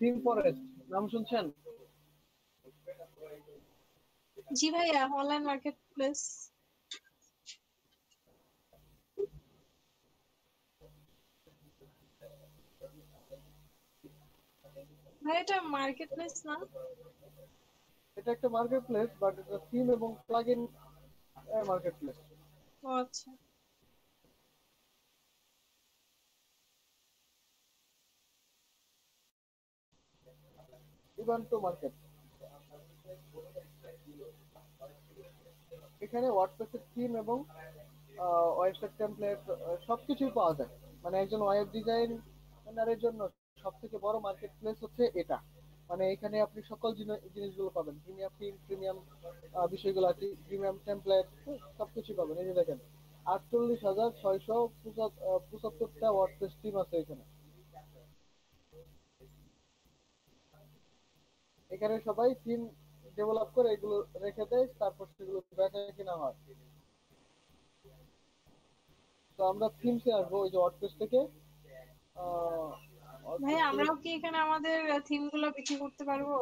Theme forest নাম শুনছেন? জি ভাইয়া, অনলাইন মার্কেট প্লেস। ভাই এটা মার্কেট প্লেস না? এটা একটা মার্কেট প্লেস, বাট এটা থিম এবং প্লাগইন মার্কেট প্লেস। ও আচ্ছা। ইভান্টো মার্কেট, এখানে ওয়ার্ডপ্রেসের থিম এবং ওয়েবসাইট টেমপ্লেট সবকিছুই পাওয়া যায়। মানে একজন ওয়েব ডিজাইনারের জন্য সব থেকে বড় মার্কেট প্লেস হচ্ছে এটা। মানে এখানে আপনি সকল জিনিসগুলো পাবেন, প্রিমিয়াম থিম, প্রিমিয়াম বিষয়গুলো আছে, প্রিমিয়াম টেমপ্লেট, সবকিছু পাবেন। এই যে দেখেন 48,675টা ওয়ার্ডপ্রেস থিম আছে এখানে। এখানে সবাই থিম ডেভেলপ করে এগুলো রেখে দেয়, তারপর সেগুলো বেচা কিনা হয়। তো আমরা থিমসে আসবো ওই যে ওয়ার্ডপ্রেস থেকে। ভাই ওয়ার্ডপ্রেস থেকে আমরাও কি এখানে আমাদের থিম গুলো বিক্রি করতে পারবো?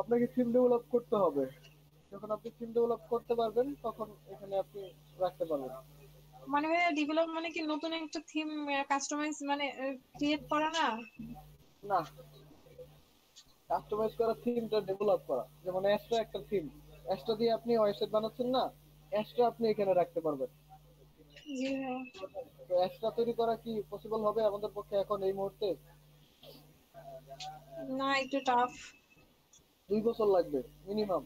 আপনাকে থিম ডেভেলপ করতে হবে। যখন আপনি থিম ডেভেলপ করতে পারবেন তখন এখানে আপনি রাখতে পারবেন। মানে ভাইয়া ডেভেলপ মানে কি নতুন একটা থিম কাস্টমাইজ মানে ক্রিয়েট করা না? না, কাস্টমাইজ করা থিমটা ডেভেলপ করা। যেমন অ্যাস্ট্রা একটা থিম, অ্যাস্ট্রা দিয়ে আপনি ওয়েবসাইট বানাচ্ছেন না, অ্যাস্ট্রা আপনি এখানে রাখতে পারবেন। জি ভাইয়া। তো অ্যাস্ট্রা তৈরি করা কি পসিবল হবে আমাদের পক্ষে এখন এই মুহূর্তে? না, একটু টাফ। 2 বছর লাগবে মিনিমাম।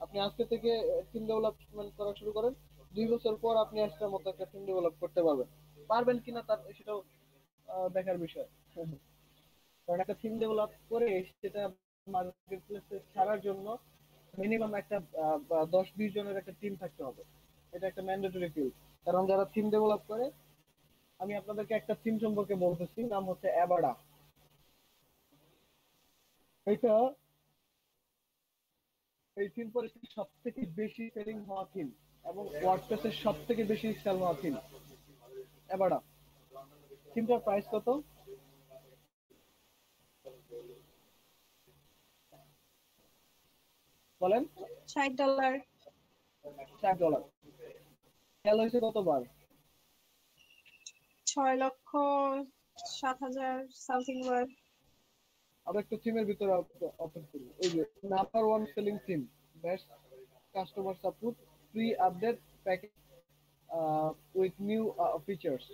আপনি আজকে থেকে থিম ডেভেলপমেন্ট করা শুরু করেন, 2 বছর পর আপনি অ্যাস্ট্রার মতো একটা থিম ডেভেলপ করতে পারবেন। পারবেন কিনা তার সেটাও দেখার বিষয়। কারণ একটা থিম ডেভেলপ করে সেটা মার্কেট প্লেসে ছাড়ার জন্য মিনিমাম একটা 10-20 জনের একটা টিম থাকতে হবে। এটা একটা ম্যান্ডেটরি ফিল্ড। কারণ যারা থিম ডেভেলপ করে, আমি আপনাদেরকে একটা থিম সম্পর্কে বলতেছি, নাম হচ্ছে অ্যাবাডা। এটা এই থিম পরে সব থেকে বেশি সেলিং হওয়া থিম এবং ওয়ার্ডপ্রেসের সব থেকে বেশি সেল হওয়া থিম অ্যাবাডা। থিমটার প্রাইস কত বলেন? $60। $60। সেল হয়েছে কতবার? 6,07,000 সামথিং বার। আমরা একটু থিমের ভিতরে অপেন করি। এই যে number one selling theme, best customer support, free update package with new features.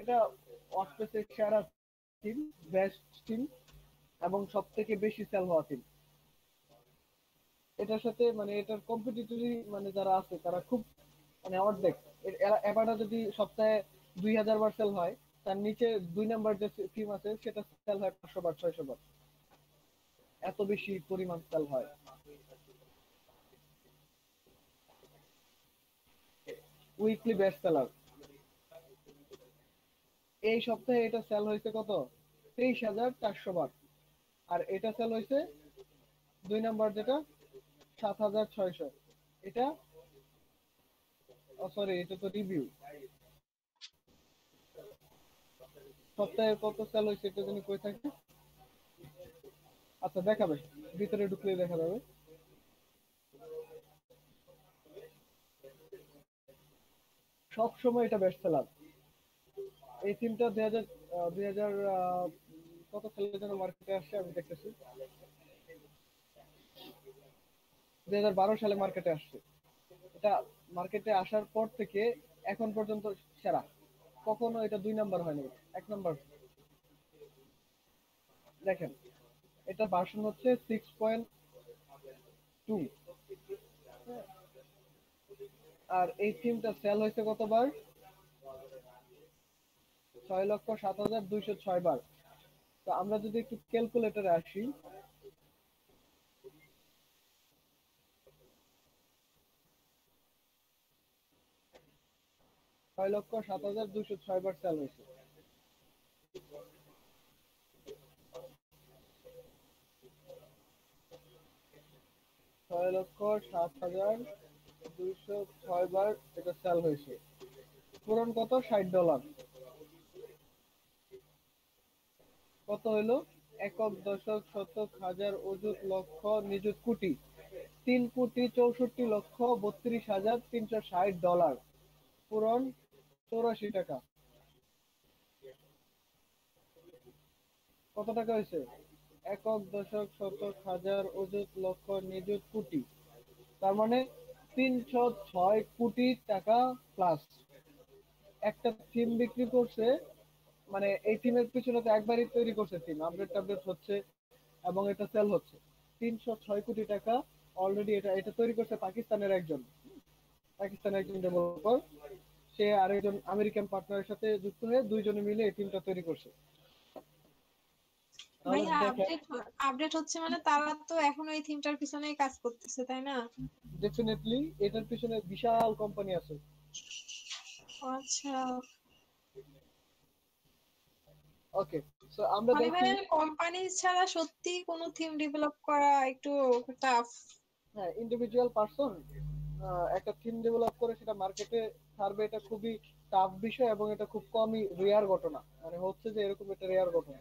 এটা ওয়ার্ডপ্রেসের সেরা থিম, বেস্ট থিম এবং সব থেকে বেশি সেল হওয়া থিম। এটার সাথে মানে এটার কম্পিটিটরি মানে যারা আছে তারা খুব মানে অর্ধেক। এবারটা যদি সপ্তাহে 2,000 বার সেল হয়, তার নিচে 2 নাম্বার যে থিম আছে সেটা সেল হয় 500 বার, 600 বার। এত বেশি পরিমাণ সেল হয়। উইকলি বেস্ট সেলার, এই সপ্তাহে এটা সেল হয়েছে কত? 23,400 বার। আর এটা সেল হয়েছে 2 নাম্বার যেটা 7,600। এটা সরি, এটা তো রিভিউ। সপ্তাহে কত সেল হয়েছে এটা যদি কই থাকে, আচ্ছা দেখাবে, ভিতরে ঢুকলেই দেখা যাবে। সব সময় এটা বেস্ট সেলার। এই থিমটা 2000 কত সালে যেন মার্কেটে আসছে, আমি দেখতেছি 2012 সালে মার্কেটে আসছে। এটা মার্কেটে আসার পর থেকে এখন পর্যন্ত সেরা। কখনো এটা 2 নাম্বার হয়নি, 1 নাম্বার। দেখেন এটা ভার্সন হচ্ছে 6.2। আর এই থিমটা সেল হয়েছে কতবার? 6,07,206 বার। তো আমরা যদি একটু ক্যালকুলেটরে আসি, 6,07,206 বার সেল হয়েছে। ছয় লক্ষ 7,206 বার এটা সেল হয়েছে। পূরণ কত? $60। কত হইলো? একক, দশক, শতক, হাজার, অযুত, লক্ষ, নিযুত, কোটি। $3,64,32,360। পূরণ $84। কত টাকা হয়েছে? একক, দশক, শতক, হাজার, অযুত, লক্ষ, নিযুত, কোটি। তার মানে 306 কোটি টাকা প্লাস। একটা থিম বিক্রি করছে, মানে এই থিমের পিছনে তো একবারই তৈরি করছে, থিম আপডেট টাপডেট হচ্ছে এবং এটা সেল হচ্ছে। 306 কোটি টাকা অলরেডি এটা এটা তৈরি করছে পাকিস্তানের একজন ডেভেলপার। সে আরেকজন আমেরিকান পার্টনারের সাথে যুক্ত হয়ে দুইজনে মিলে এই টিমটা তৈরি করছে। তাহলে ভাইয়া দেখেন, আপডেট আপডেট হচ্ছে মানে তারা তো এখনো এই থিমটার পিছনেই কাজ করতেছে, তাই না? ডেফিনেটলি এটার পিছনে বিশাল কোম্পানি আছে। ও আচ্ছা। ওকে, সো আমরা মানে দেখি। ভাইয়া কোম্পানি ছাড়া সত্যি কোনো থিম ডেভেলপ করা একটু টাফ। হ্যাঁ, ইন্ডিভিজুয়াল পারসন একটা থিম ডেভেলপ করে সেটা মার্কেটে ছাড়বে, এটা খুবই টাফ বিষয় এবং এটা খুব কমই রেয়ার ঘটনা। মানে হচ্ছে যে এরকম একটা রেয়ার ঘটনা,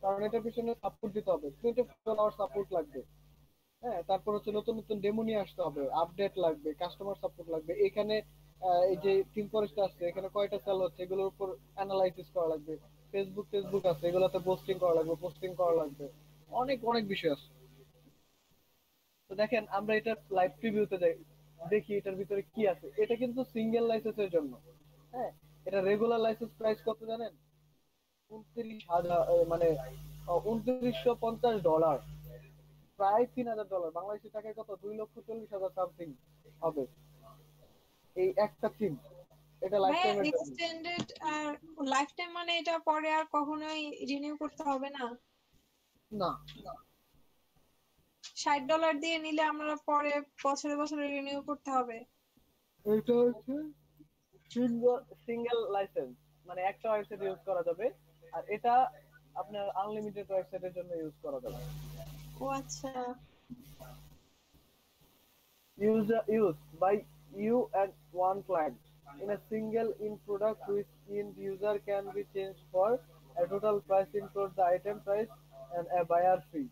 কারণ এটার পিছনে সাপোর্ট দিতে হবে, 24 আওয়ার সাপোর্ট লাগবে। হ্যাঁ, তারপর হচ্ছে নতুন নতুন ডেমো নিয়ে আসতে হবে, আপডেট লাগবে, কাস্টমার সাপোর্ট লাগবে। এখানে এই যে থিম ফরেস্ট আছে, এখানে কয়টা সেল হচ্ছে এগুলোর উপর অ্যানালাইসিস করা লাগবে। ফেসবুক আছে, এগুলোতে পোস্টিং করা লাগবে। অনেক অনেক বিষয় আছে। তো দেখেন, আমরা এটা লাইভ প্রিভিউতে যাই, দেখি এটার ভিতরে কি আছে। এটা কিন্তু সিঙ্গেল লাইসেন্সের জন্য। হ্যাঁ, এটা রেগুলার লাইসেন্স প্রাইস কত জানেন? 29,000, মানে $2,950, প্রায় $3,000। বাংলাদেশি টাকায় কত? 2,40,000 সামথিং হবে এই একটা থিম। এটা লাইফ ভাইয়া টাইমের জন্য। এক্সটেন্ডেড আর লাইফ টাইম মানে এটা পরে আর কখনোই রিনিউ করতে হবে না? না, $60 দিয়ে নিলে আমরা পরে বছরে বছরে রিনিউ করতে হবে? এটা হচ্ছে সিঙ্গেল লাইসেন্স, মানে একটা ওয়েবসাইট ইউজ করা যাবে। আর এটা আপনার আনলিমিটেড ওয়েবসাইটের জন্য ইউজ করা যাবে। ও আচ্ছা। Used by you and one client in a single in product, which in user can be changed for a total price includes the item price and a buyer fee।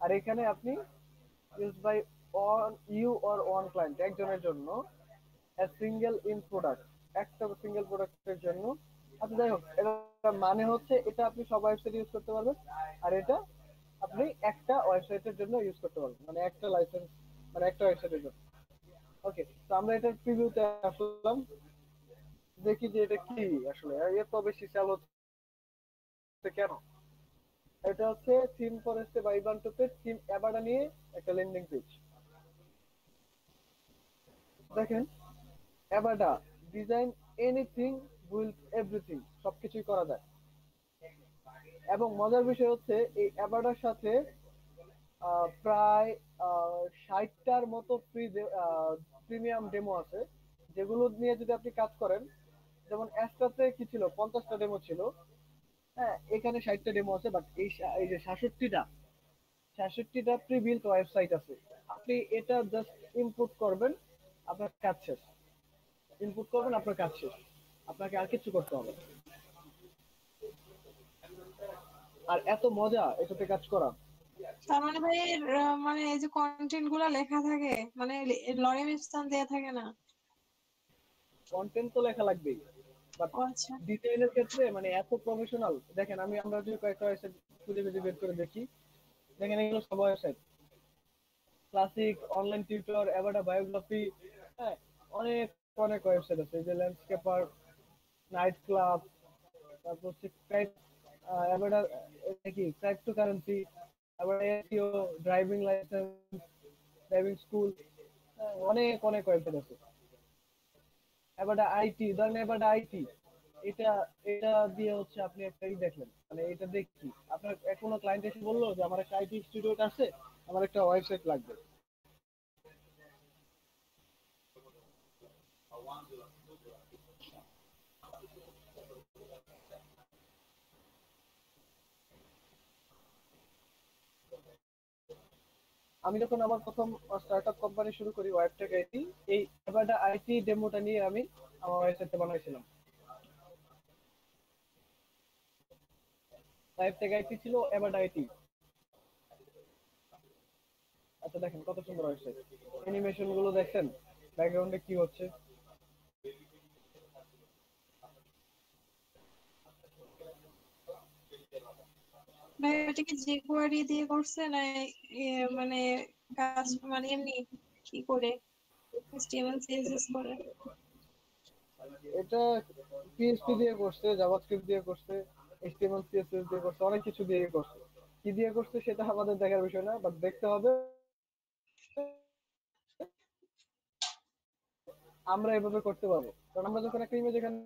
আর এখানে আপনি use by on you or one client, একজনের জন্য, a single in product, একটা single প্রোডাক্টের জন্য। আচ্ছা, যাই হোক, এটা মানে হচ্ছে এটা আপনি সব ওয়েবসাইট ইউজ করতে পারবেন। আর এটা আপনি একটা ওয়েবসাইটের জন্য ইউজ করতে পারবেন, মানে একটা লাইসেন্স, মানে একটা ওয়েবসাইটের জন্য। ওকে, তো আমরা এটার প্রিভিউতে আসলাম, দেখি যে এটা কি আসলে এত বেশি সেল হচ্ছে কেন। এটা হচ্ছে থিম ফরেস্টে বা ইভান্টোতে থিম অ্যাবাডা নিয়ে একটা ল্যান্ডিং পেজ। দেখেন, অ্যাবাডা ডিজাইন এনিথিং, বিল্ড এভরিথিং, সবকিছুই করা যায়। এবং মজার বিষয় হচ্ছে এই অ্যাবাডার সাথে প্রায় 60টার মতো প্রিমিয়াম ডেমো আছে, যেগুলো নিয়ে যদি আপনি কাজ করেন। যেমন অ্যাস্ট্রাতে কি ছিল, 50টা ডেমো ছিল। হ্যাঁ, এখানে 60টা ডেমো আছে, বাট এই যে 66টা প্রি বিল্ট ওয়েবসাইট আছে। আপনি এটা জাস্ট ইনপুট করবেন, আপনার কাজ শেষ। ইনপুট করবেন, আপনার কাজ শেষ। আপনাকে আর কিছু করতে হবে না। আর এত মজা এটাতে কাজ করা। তার মানে ভাই মানে এই যে কন্টেন্ট গুলা লেখা থাকে, মানে লরেম স্থান দেয়া থাকে না? কন্টেন্ট তো লেখা লাগবেই, বাট ও আচ্ছা। ডিজাইনের ক্ষেত্রে মানে এত প্রফেশনাল। দেখেন, আমরা যদি কয়েকটা ওয়েবসাইট খুঁজে খুঁজে বের করে দেখি, দেখেন এগুলো সব ওয়েবসাইট ক্লাসিক, অনলাইন টিউটর, এভাটা বায়োগ্রাফি। হ্যাঁ, অনেক অনেক ওয়েবসাইট আছে, এই যে ল্যান্ডস্কেপার, নাইট ক্লাব, তারপর হচ্ছে এভাটা কি ক্রাইপ্টোকারেন্সি, আবার SEO, driving licence, driving school. অনেক অনেক ওয়েবসাইট আছে। এবারটা আইটি, ধরেন এবারটা আইটি, এটা এটা দিয়ে হচ্ছে আপনি একটা দেখলেন, মানে এটা দেখি আপনার কোনো ক্লায়েন্ট এসে বললো যে আমার একটা আইটি ইনস্টিটিউট আছে, আমার একটা ওয়েবসাইট লাগবে। আমি যখন আমার প্রথম স্টার্টআপ কোম্পানি শুরু করি ওয়েবটেক আইটি, এই এবারটা আইটি ডেমোটা নিয়ে আমি আমার ওয়েবসাইটটা বানাইছিলাম। ওয়েবটেক আইটি ছিল এবারটা আইটি। আচ্ছা দেখেন কত সুন্দর ওয়েবসাইট, অ্যানিমেশন গুলো দেখছেন, ব্যাকগ্রাউন্ডে কি হচ্ছে। ভাই এটা কি jQuery দিয়ে করছে না মানে কাজ মানে এমনি কি করে HTML CSS করে? এটা পিএইচপি দিয়ে করছে, জাভাস্ক্রিপ্ট দিয়ে করছে, এইচটিএমএল সিএসএস দিয়ে করছে, অনেক কিছু দিয়ে করছে। কি দিয়ে করছে সেটা আমাদের দেখার বিষয় না, বাট দেখতে হবে আমরা এভাবে করতে পারবো। কারণ আমরা যখন একটা ইমেজ এখানে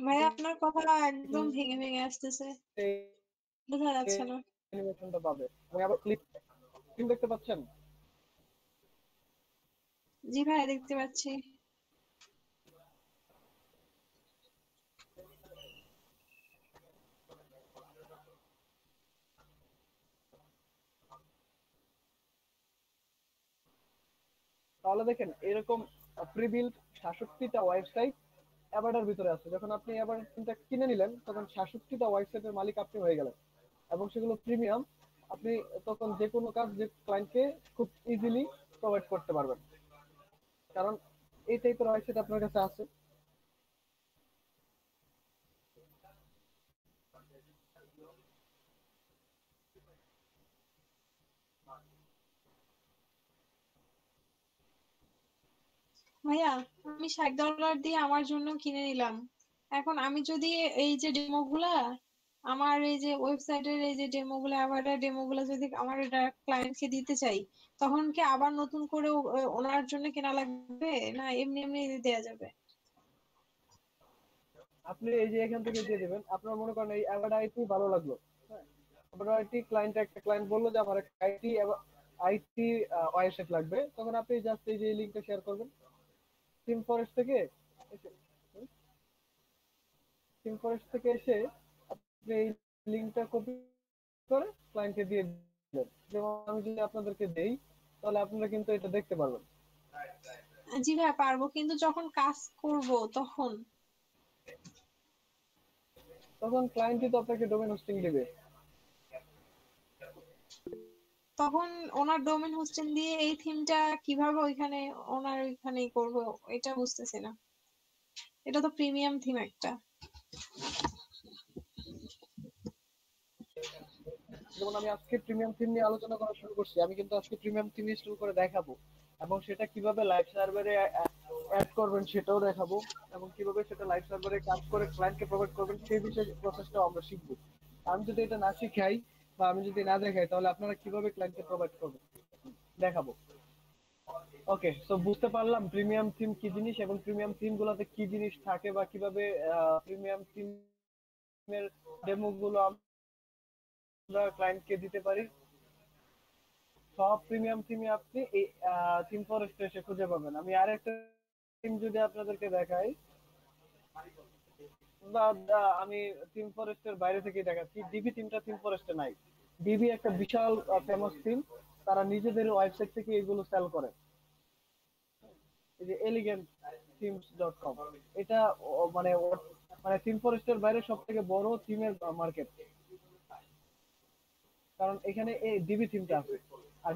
ভাই আপনার কথা একদম ভেঙে ভেঙে আসতেছে, বোঝা যাচ্ছে না। অ্যানিমেশনটা পাবে এবং আবার ক্লিপ দেখতে পাচ্ছেন। জি ভাই দেখতে পাচ্ছি। তাহলে দেখেন এরকম প্রিবিল্ড 66টা ওয়েবসাইট অ্যাবাডার ভিতরে আছে। যখন আপনি অ্যাবাডারটা কিনে নিলেন তখন 66টা ওয়েবসাইটের মালিক আপনি হয়ে গেলেন এবং সেগুলো প্রিমিয়াম। আপনি তখন যে কোনো কাজ যে ক্লায়েন্টকে খুব ইজিলি প্রোভাইড করতে পারবেন, কারণ এই টাইপের ওয়েবসাইট আপনার কাছে আছে। ভাইয়া আমি $60 দিয়ে আমার জন্য কিনে নিলাম, এখন আমি যদি এই যে ডেমো গুলা আমার এই যে ওয়েবসাইটের এই যে ডেমো গুলা আবার ডেমো গুলা যদি আমার এটা ক্লায়েন্টকে দিতে চাই, তখন কি আবার নতুন করে ওনার জন্য কেনা লাগবে না এমনি এমনি দেয়া যাবে? আপনি এই যে এখান থেকে দিয়ে দেবেন। আপনার মনে করেন এই অ্যাবাডা আইটি ভালো লাগলো, হ্যাঁ, অ্যাবাডা আইটি ক্লায়েন্ট, একটা ক্লায়েন্ট বললো যে আমার আইটি আইটি ওয়েবসাইট লাগবে, তখন আপনি জাস্ট এই যে লিঙ্কটা শেয়ার করবেন থিম ফরেস্ট থেকে এসে, থিম ফরেস্ট থেকে এসে আপনি এই লিঙ্কটা কপি করে ক্লায়েন্টকে দিয়ে দিবেন। যেমন আমি যদি আপনাদেরকে দেই তাহলে আপনারা কিন্তু এটা দেখতে পারবেন। জি ভাইয়া পারবো, কিন্তু যখন কাজ করব তখন তখন ক্লায়েন্টই তো আপনাকে ডোমেন হোস্টিং দিবে। তখন ওনার ডোমেন হোস্টিং দিয়ে এই থিমটা কিভাবে ওইখানে ওনার ওইখানেই করবো, এটা বুঝতেছি না। এটা তো প্রিমিয়াম থিম একটা। যেমন আমি আজকে প্রিমিয়াম থিম নিয়ে আলোচনা করা শুরু করছি, আমি কিন্তু আজকে প্রিমিয়াম থিম ইনস্টল করে দেখাবো এবং সেটা কিভাবে লাইভ সার্ভারে অ্যাড করবেন সেটাও দেখাবো, এবং কিভাবে সেটা লাইভ সার্ভারে কাজ করে ক্লায়েন্টকে প্রোভাইড করবেন সেই বিষয়ে প্রসেসটাও আমরা শিখবো। আমি যদি এটা না শিখাই বা আমি যদি না দেখাই তাহলে আপনারা কিভাবে ক্লায়েন্টকে প্রোভাইড করবেন দেখাবো। ওকে, তো বুঝতে পারলাম প্রিমিয়াম থিম কি জিনিস এবং প্রিমিয়াম থিম গুলোতে কি জিনিস থাকে বা কিভাবে প্রিমিয়াম থিমের ডেমো গুলো আমরা ক্লায়েন্টকে দিতে পারি। সব প্রিমিয়াম থিমে আপনি এই থিম ফরেস্টে এসে খুঁজে পাবেন। আমি আরেকটা থিম যদি আপনাদেরকে দেখাই, বা আমি থিম ফরেস্টের বাইরে থেকে দেখাচ্ছি, ডিবি থিমটা থিম ফরেস্টে নাই। ডিবি একটা বিশাল ফেমাস থিম, তারা নিজেদের ওয়েবসাইট থেকে এগুলো সেল করে। এই যে এলিগেন্ট থিমস ডট কম, এটা মানে মানে থিম ফরেস্টের বাইরে সব থেকে বড় থিমের মার্কেট, কারণ এখানে এই ডিবি থিমটা আছে। আর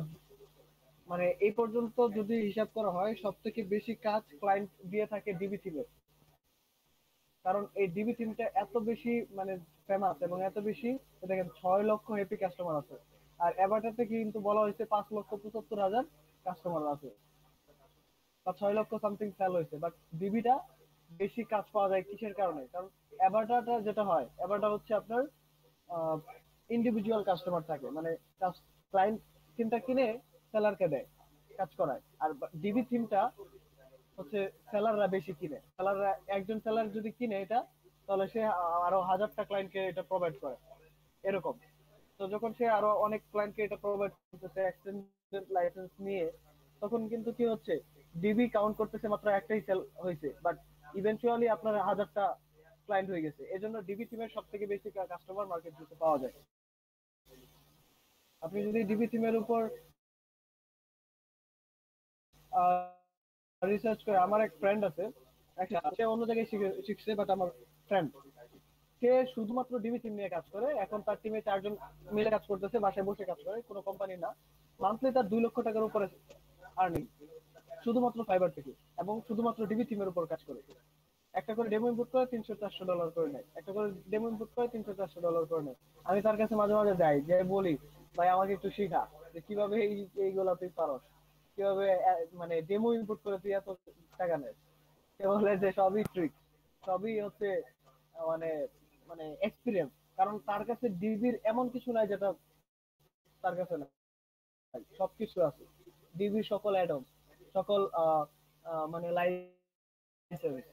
মানে এই পর্যন্ত যদি হিসাব করা হয় সব থেকে বেশি কাজ ক্লায়েন্ট দিয়ে থাকে ডিবি থিমের, কারণ এই ডিবি থিমটা এত বেশি মানে ফেমাস এবং এত বেশি, দেখেন 6 লক্ষ হ্যাপি কাস্টমার আছে। আর অ্যাভাটারতে কিন্তু বলা হয়েছে 5,75,000 কাস্টমার আছে, বা 6 লক্ষ সামথিং সেল হয়েছে। বাট ডিবিটা বেশি কাজ পাওয়া যায় কিসের কারণে? কারণ অ্যাভাটারটা যেটা হয়, অ্যাভাটার হচ্ছে আপনার ইন্ডিভিজুয়াল কাস্টমার থাকে, মানে ক্লায়েন্ট থিমটা কিনে সেলারকে দেয়, কাজ করায়। আর ডিবি থিমটা হচ্ছে সেলাররা বেশি কিনে, সেলাররা একজন সেলার যদি কিনে এটা তাহলে সে আরো 1000টা ক্লায়েন্টকে এটা প্রোভাইড করে, এরকম। তো যখন সে আরো অনেক ক্লায়েন্টকে এটা প্রোভাইড করতেছে এক্সটেন্ডেড লাইসেন্স নিয়ে, তখন কিন্তু কি হচ্ছে, ডিবি কাউন্ট করতেছে মাত্র একটাই সেল হয়েছে, বাট ইভেনচুয়ালি আপনার হাজারটা ক্লায়েন্ট হয়ে গেছে। এজন্য ডিবি টিমের সব থেকে বেশি কাস্টমার মার্কেট দিতে পাওয়া যায়। আপনি যদি ডিবি টিমের উপর রিসার্চ করে, আমার এক ফ্রেন্ড আছে, সে অন্য জায়গায় শিখছে, বাট আমার ফ্রেন্ড, সে শুধুমাত্র ডিবি টিম নিয়ে কাজ করে। এখন তার টিমে 4 জন মিলে কাজ করতেছে, বাসায় বসে কাজ করে, কোনো কোম্পানি না। মান্থলি তার 2 লক্ষ টাকার উপরে আর্নিং, শুধুমাত্র ফাইবার থেকে, এবং শুধুমাত্র ডিবি টিমের উপর কাজ করে। একটা করে ডেমো ইনপুট করে $300-400 করে নেয়, একটা করে ডেমো ইনপুট করে $300-400 করে নেয়। আমি তার কাছে মাঝে মাঝে যাই, যে বলি, ভাই আমাকে একটু শিখা, যে কিভাবে এইগুলা তুই পারস, কিভাবে মানে ডেমো ইনপুট করে তুই এত টাকা নেস। সে বলে যে সবই ট্রিক, সবই হচ্ছে মানে মানে এক্সপিরিয়েন্স। কারণ তার কাছে ডিবির এমন কিছু নাই যেটা তার কাছে নাই, সবকিছু আছে। ডিবির সকল অ্যাড অন, সকল মানে লাইসেন্স,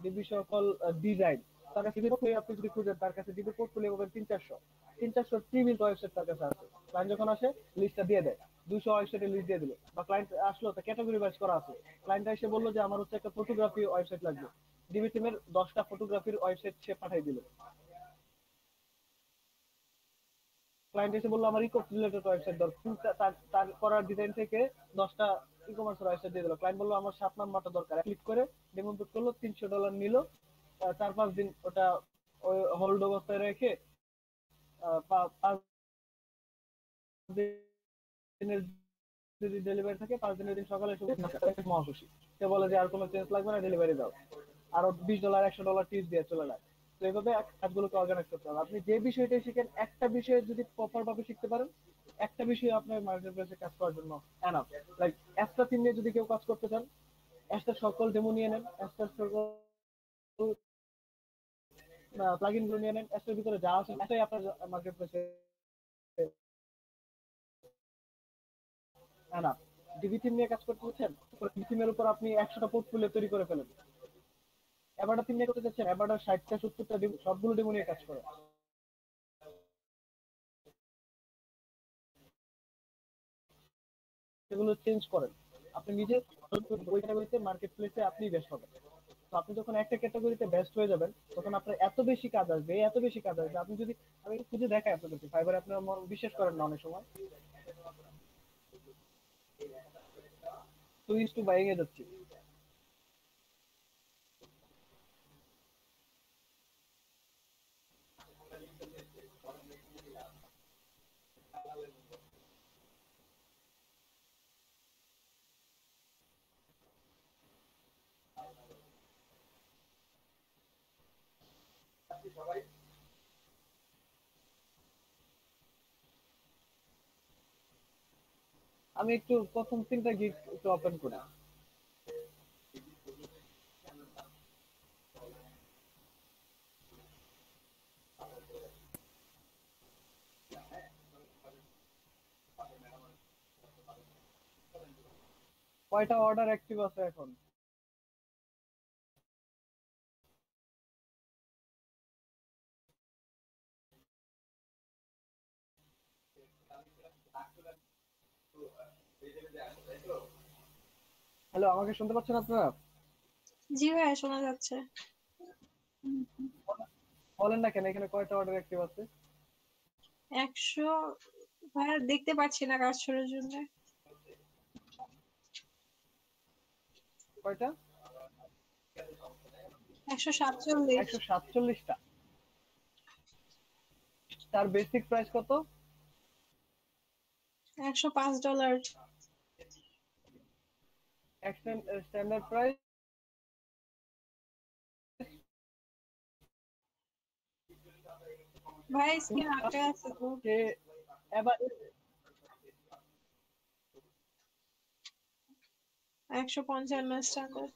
ডিবি সকল ডিজাইন, তার কাছে আপনি যদি খুঁজেন, তার কাছে ডিবি পোর্টফোলিও পাবেন 300-400 প্রিমিয়াম ওয়েবসাইট তার কাছে আছে। ক্লায়েন্ট যখন আসে লিস্টটা দিয়ে দেয়, 200 ওয়েবসাইটের লিস্ট দিয়ে দিল, বা ক্লায়েন্ট আসলো তা ক্যাটাগরি ওয়াইজ করা আছে। ক্লায়েন্ট এসে বললো যে আমার হচ্ছে একটা ফটোগ্রাফি ওয়েবসাইট লাগবে, ডিবি টিমের 10টা ফটোগ্রাফির ওয়েবসাইট সে পাঠিয়ে দিল। ক্লায়েন্ট এসে বললো আমার ই কমার্স রিলেটেড ওয়েবসাইট দরকার, তার তার করার ডিজাইন থেকে 10টা ই কমার্স ওয়েবসাইট দিয়ে দিল। ক্লায়েন্ট বললো আমার 7 নাম্বারটা দরকার, ক্লিক করে ডেমো বুক করলো, $300 নিল। 4-5 দিন ওটা ওই হোল্ড অবস্থায় রেখে 5 দিনের যদি ডেলিভারি থাকে, 5 দিনের দিন সকালে এসে মহাখুশি। সে বলে যে আর কোনো চেঞ্জ লাগবে না, ডেলিভারি দাও, আরো $20-100 টিপস দিয়ে চলে যায়। তো এইভাবে কাজগুলোকে অর্গানাইজ করতে হবে। আপনি যে বিষয়টাই শিখেন, একটা বিষয়ে যদি প্রপার ভাবে শিখতে পারেন, একটা বিষয়ে আপনার মার্কেট প্লেসে কাজ করার জন্য এনাফ। লাইক একটা থিম নিয়ে যদি কেউ কাজ করতে চান, একটা সকল ডেমো নিয়ে নেন, একটা সকল প্লাগইন গুলো নিয়ে নেন, এটার ভিতরে যা আছে এটাই আপনার মার্কেট প্লেসে এনাফ। ডিবি টিম নিয়ে কাজ করতে হচ্ছেন, ডিবি টিমের উপর আপনি 100টা পোর্টফোলিও তৈরি করে ফেলেন। এবারটা টিম নিয়ে করতে চাচ্ছেন, এবারটা 60টা-70টা সবগুলো ডেমো নিয়ে কাজ করে, সেগুলো চেঞ্জ করেন। আপনি নিজে ওই ক্যাটাগরিতে মার্কেট প্লেসে আপনি বেস্ট হবেন। তো আপনি যখন একটা ক্যাটাগরিতে বেস্ট হয়ে যাবেন, তখন আপনার এত বেশি কাজ আসবে, এত বেশি কাজ আসবে, আপনি যদি, আমি একটু খুঁজে দেখাই আপনাদেরকে, ফাইবারে আপনার বিশ্বাস করেন না অনেক সময়, সুইচ টু বাইং এ যাচ্ছি। আমি একটু প্রথম 3টা গিগ একটু ওপেন করি। কয়টা অর্ডার অ্যাক্টিভ আছে এখন? হ্যালো, আমাকে শুনতে পাচ্ছেন আপনারা? জি ভাইয়া, শোনা যাচ্ছে। বলেন না কেন এখানে কয়টা অর্ডার অ্যাক্টিভ আছে? 100। ভাইয়া দেখতে পাচ্ছি না কাজ শুরুর জন্য। কয়টা? 147। 147টা। তার বেসিক প্রাইস কত? $105। স্ট্যান্ডার্ড প্রাইস ভাই স্ক্রিন আটকে আছে তো। যে এবার 155 স্ট্যান্ডার্ড।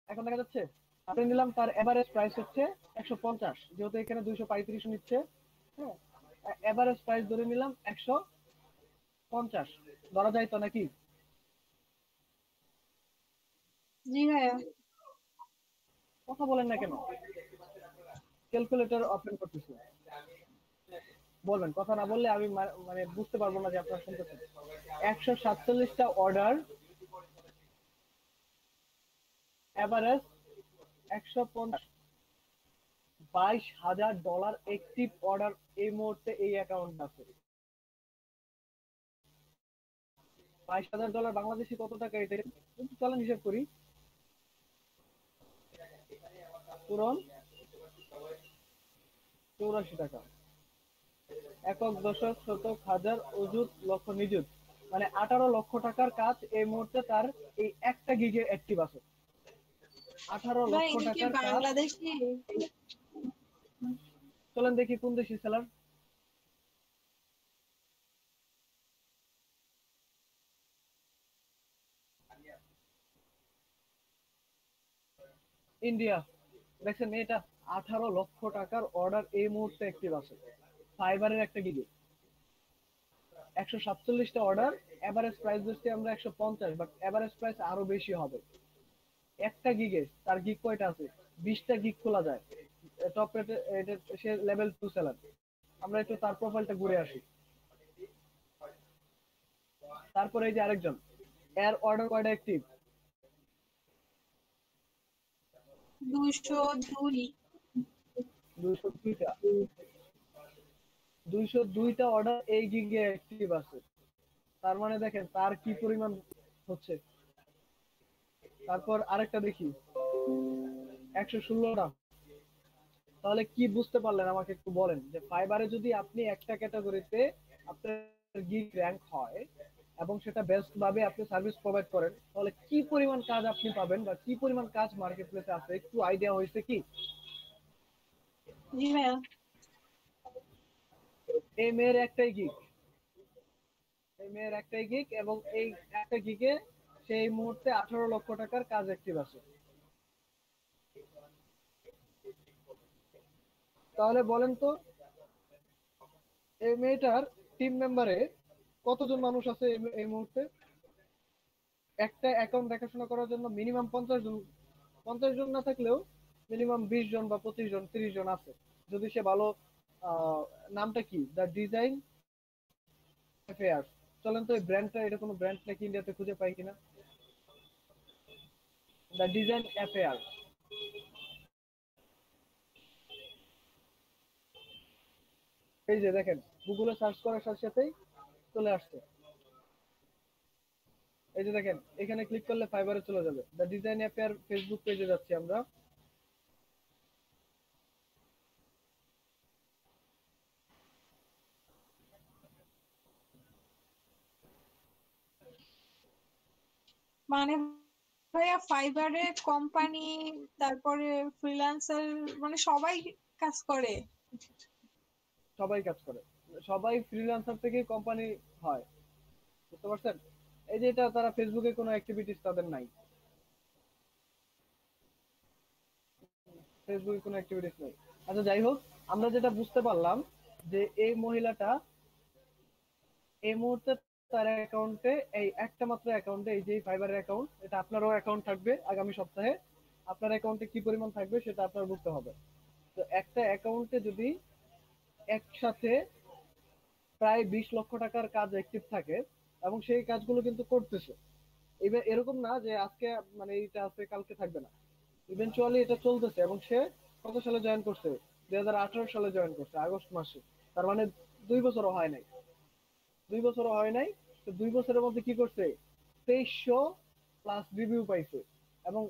এখন দেখা যাচ্ছে, আপনি নিলাম, তার এভারেজ প্রাইস হচ্ছে 150, যেহেতু এখানে 235 নিচ্ছে। হ্যাঁ, এভারেজ প্রাইস ধরে নিলাম 150, ধরা যায় তো নাকি? জি ভাইয়া। কথা বলেন না কেন? ক্যালকুলেটর ওপেন করতেছি, বলবেন। কথা না বললে আমি মানে বুঝতে পারবো না যে আপনারা শুনতেছেন। 147টা অর্ডার, এভারেজ 150, $22,000 অ্যাক্টিভ অর্ডার এই মুহূর্তে এই অ্যাকাউন্ট আছে। $22,000 বাংলাদেশি কত টাকা এটা? চলেন হিসাব করি। পূরণ 84 টাকা। একক, দশক, শতক, হাজার, অযুত, লক্ষ, নিযুত, মানে 18 লক্ষ টাকার কাজ এই মুহূর্তে তার এই একটা গিগে অ্যাক্টিভ আছে। আঠারো ভাই লক্ষ এটা কি টাকার কাজ। বাংলাদেশি? চলেন দেখি কোন দেশি সেলার। ইন্ডিয়া। দেখছেন এটা 18 লক্ষ টাকার অর্ডার এই মুহূর্তে অ্যাক্টিভ আছে ফাইবারের একটা গিগে। 147টা অর্ডার, এভারেজ প্রাইস দিচ্ছি আমরা 150, বাট এভারেজ প্রাইস আরো বেশি হবে। একটা গিগে তার গিগ কয়টা আছে? 20টা গিগ খোলা যায়। টপ রেটে সে লেভেল 2 সেলার। আমরা একটু তার প্রোফাইলটা ঘুরে আসি। তারপরে এই যে আরেকজন, এর অর্ডার কয়টা অ্যাক্টিভ? 202। 202টা। 202টা অর্ডার এই গিগে অ্যাক্টিভ আছে। তার মানে দেখেন তার কি পরিমাণ হচ্ছে। তারপর আরেকটা দেখি, 116টা। তাহলে কি বুঝতে পারলেন আমাকে একটু বলেন, যে ফাইবারে যদি আপনি একটা ক্যাটাগরিতে আপনার গিগ র্যাঙ্ক হয় এবং সেটা বেস্ট ভাবে আপনি সার্ভিস প্রোভাইড করেন, তাহলে কি পরিমাণ কাজ আপনি পাবেন বা কি পরিমাণ কাজ মার্কেট প্লেসে আছে একটু আইডিয়া হয়েছে কি? জি ভাইয়া। এই মেয়ের একটাই গিগ, এই মেয়ের একটাই গিগ, এবং এই একটা গিগে সেই মুহূর্তে 18 লক্ষ টাকার কাজ অ্যাক্টিভ আছে। তাহলে বলেন তো, এই মেয়েটার টিম মেম্বারে কতজন মানুষ আছে এই মুহূর্তে? একটা অ্যাকাউন্ট দেখাশোনা করার জন্য মিনিমাম 50 জন, 50 জন না থাকলেও মিনিমাম 20 জন বা 25 জন 30 জন আছে, যদি সে ভালো নামটা কি, দ্য ডিজাইন অ্যাফেয়ার। চলেন তো এই ব্র্যান্ডটা, এটা কোনো ব্র্যান্ড নাকি ইন্ডিয়াতে খুঁজে পাই কিনা। The design affair. এই যে দেখেন, গুগলে সার্চ করার সাথে সাথেই চলে আসছে। এই যে দেখেন, এখানে ক্লিক করলে ফাইবারে চলে যাবে। দ্য ডিজাইন অ্যাফেয়ার ফেসবুক পেজে যাচ্ছি আমরা। মানে ভাইয়া ফাইবারে কোম্পানি, তারপরে ফ্রিল্যান্সার, মানে সবাই কাজ করে। সবাই কাজ করে, সবাই ফ্রিল্যান্সার থেকে কোম্পানি হয়, বুঝতে পারছেন? এই যে এটা তারা ফেসবুকে কোনো অ্যাক্টিভিটিস তাদের নাই, ফেসবুকে কোনো অ্যাক্টিভিটিস নেই। আচ্ছা যাই হোক, আমরা যেটা বুঝতে পারলাম যে এই মহিলাটা এই মুহূর্তে তার অ্যাকাউন্টে, এই একটা মাত্র অ্যাকাউন্টে, এই যে ফাইবারের অ্যাকাউন্ট, এটা আপনারও অ্যাকাউন্ট থাকবে আগামী সপ্তাহে। আপনার অ্যাকাউন্টে কি পরিমাণ থাকবে সেটা আপনার বুঝতে হবে। তো একটা অ্যাকাউন্টে যদি একসাথে প্রায় 20 লক্ষ টাকার কাজ অ্যাক্টিভ থাকে এবং সেই কাজগুলো কিন্তু করতেছে, এবার এরকম না যে আজকে মানে এটা আছে কালকে থাকবে না, ইভেনচুয়ালি এটা চলতেছে। এবং সে কত সালে জয়েন করছে? 2018 সালে জয়েন করছে, আগস্ট মাসে। তার মানে 2 বছরও হয় নাই, 2 বছরও হয় নাই। তো 2 বছরের মধ্যে কি করছে? 2300 প্লাস রিভিউ পাইছে, এবং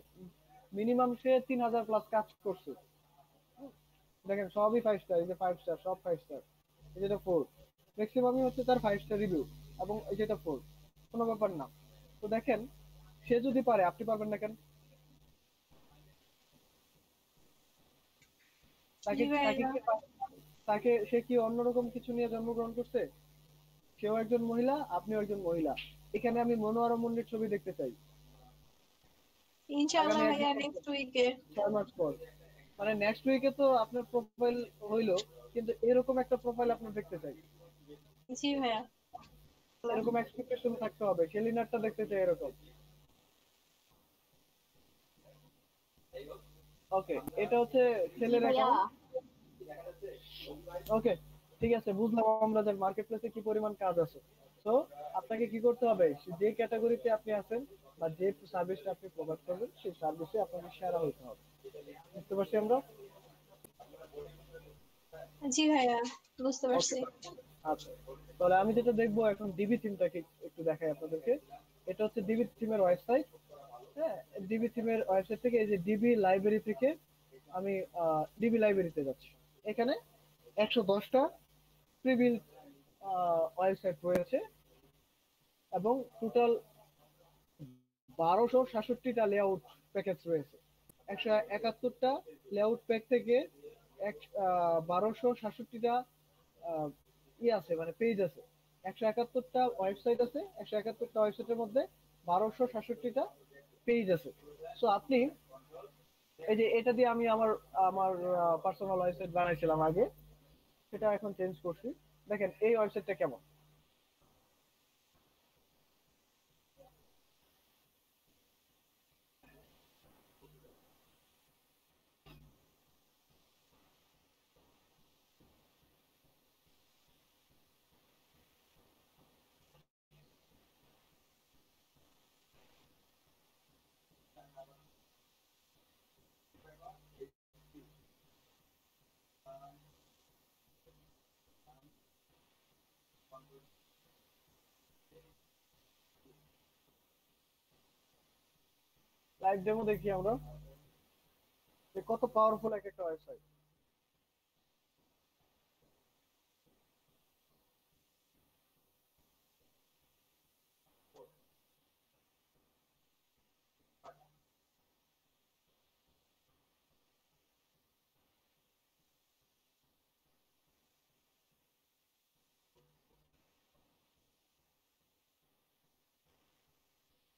মিনিমাম সে 3000 প্লাস কাজ করছে। দেখেন সবই 5 স্টার, এই যে 5 স্টার, সব 5 স্টার। এই যেটা 4, ম্যাক্সিমামই হচ্ছে তার 5 স্টার রিভিউ, এবং এই যেটা 4, কোনো ব্যাপার না। তো দেখেন, সে যদি পারে আপনি পারবেন না কেন? জি তাকে তাকে ভাইয়া। কি তাকে সে কি অন্যরকম কিছু নিয়ে জন্মগ্রহণ করছে? সেও একজন মহিলা, আপনিও একজন মহিলা। এখানে আমি মনোয়ারা মুন্নির ছবি দেখতে চাই ইনশাআল্লাহ আগামী এক ভাইয়া, বছর নেক্সট পর, উইকে। 6 মাস পর। মানে নেক্সট উইকে তো আপনার প্রোফাইল হইলো, কিন্তু এরকম একটা প্রোফাইল আপনার দেখতে চাই। জি ভাইয়া। এরকম এক্সপেকটেশন থাকতে হবে, সেলিনারটা দেখতে চাই এরকম। ওকে, এটা হচ্ছে জি সেলের ভাইয়া। অ্যাকাউন্ট। ওকে, ঠিক আছে, বুঝলাম আমাদের মার্কেট প্লেসে কি পরিমাণ কাজ আছে। তো আপনাকে কি করতে হবে, যে ক্যাটাগরিতে আপনি আছেন বা যে সার্ভিসটা আপনি প্রোভাইড করবেন সেই সার্ভিসে আপনাকে সেরা হতে হবে। বুঝতে পারছি আমরা? জি ভাইয়া, বুঝতে ওকে, পারছি। আচ্ছা, তাহলে আমি যেটা দেখবো এখন ডিবি থিমটাকে একটু দেখাই আপনাদেরকে। এটা হচ্ছে ডিবি থিমের ওয়েবসাইট। হ্যাঁ, ডিবি থিমের ওয়েবসাইট থেকে এই যে ডিবি লাইব্রেরি থেকে আমি ডিবি লাইব্রেরিতে যাচ্ছি। এখানে 110টা প্রিবিল্ড ওয়েবসাইট রয়েছে এবং টোটাল 1267টা লেআউট প্যাকেজ রয়েছে। 171টা লেআউট প্যাক থেকে 1267টা আছে, মানে পেজ আছে। 171টা ওয়েবসাইট আছে, 171টা ওয়েবসাইটের মধ্যে 1267টা পেজ আছে। সো আপনি এই যে এটা দিয়ে আমি আমার আমার পার্সোনাল ওয়েবসাইট বানাইছিলাম আগে, সেটা এখন চেঞ্জ করছি। দেখেন এই ওয়েবসাইটটা কেমন। লাইভ ডেমো দেখি আমরা যে কত পাওয়ারফুল এক একটা ওয়েবসাইট।